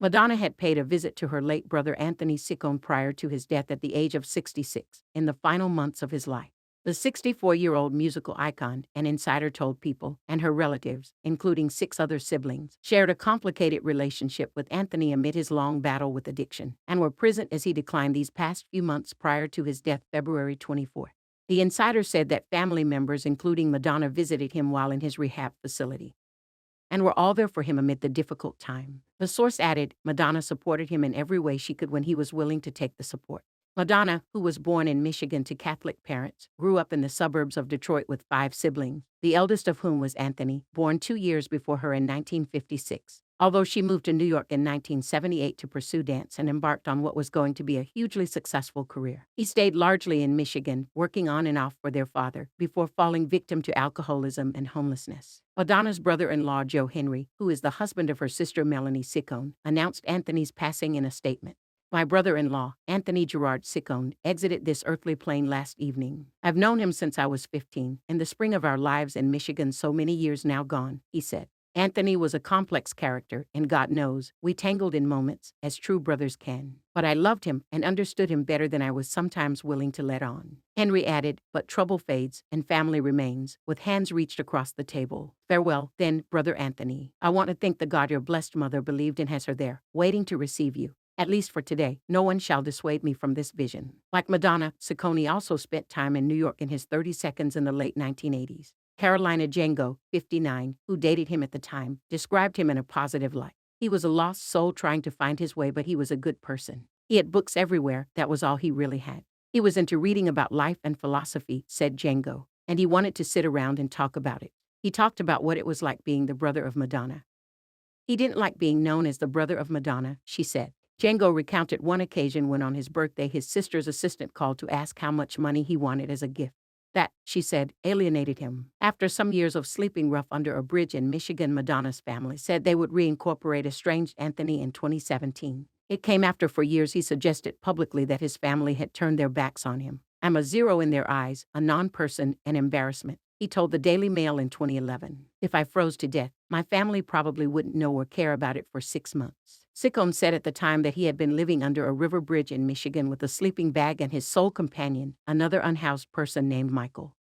Madonna had paid a visit to her late brother Anthony Ciccone prior to his death at the age of 66, in the final months of his life. The 64-year-old musical icon, an insider told People, and her relatives, including 6 other siblings, shared a complicated relationship with Anthony amid his long battle with addiction, and were present as he declined these past few months prior to his death February 24. The insider said that family members, including Madonna, visited him while in his rehab facility and were all there for him amid the difficult time. The source added, Madonna supported him in every way she could when he was willing to take the support. Madonna, who was born in Michigan to Catholic parents, grew up in the suburbs of Detroit with 5 siblings, the eldest of whom was Anthony, born 2 years before her in 1956. Although she moved to New York in 1978 to pursue dance and embarked on what was going to be a hugely successful career, he stayed largely in Michigan, working on and off for their father, before falling victim to alcoholism and homelessness. Madonna's brother-in-law Joe Henry, who is the husband of her sister Melanie Ciccone, announced Anthony's passing in a statement. My brother-in-law, Anthony Gerard Ciccone, exited this earthly plane last evening. I've known him since I was 15, in the spring of our lives in Michigan, so many years now gone, he said. Anthony was a complex character, and God knows, we tangled in moments, as true brothers can. But I loved him and understood him better than I was sometimes willing to let on. Henry added, but trouble fades, and family remains, with hands reached across the table. Farewell, then, Brother Anthony. I want to thank the God your blessed mother believed in has her there, waiting to receive you. At least for today, no one shall dissuade me from this vision. Like Madonna, Ciccone also spent time in New York in his 30 seconds in the late 1980s. Carolina Django, 59, who dated him at the time, described him in a positive light. He was a lost soul trying to find his way, but he was a good person. He had books everywhere, that was all he really had. He was into reading about life and philosophy, said Django, and he wanted to sit around and talk about it. He talked about what it was like being the brother of Madonna. He didn't like being known as the brother of Madonna, she said. Django recounted one occasion when on his birthday his sister's assistant called to ask how much money he wanted as a gift. That, she said, alienated him. After some years of sleeping rough under a bridge in Michigan, Madonna's family said they would reincorporate estranged Anthony in 2017. It came after for years he suggested publicly that his family had turned their backs on him. I'm a zero in their eyes, a non-person, an embarrassment, he told the Daily Mail in 2011. If I froze to death, my family probably wouldn't know or care about it for 6 months. Ciccone said at the time that he had been living under a river bridge in Michigan with a sleeping bag and his sole companion, another unhoused person named Michael.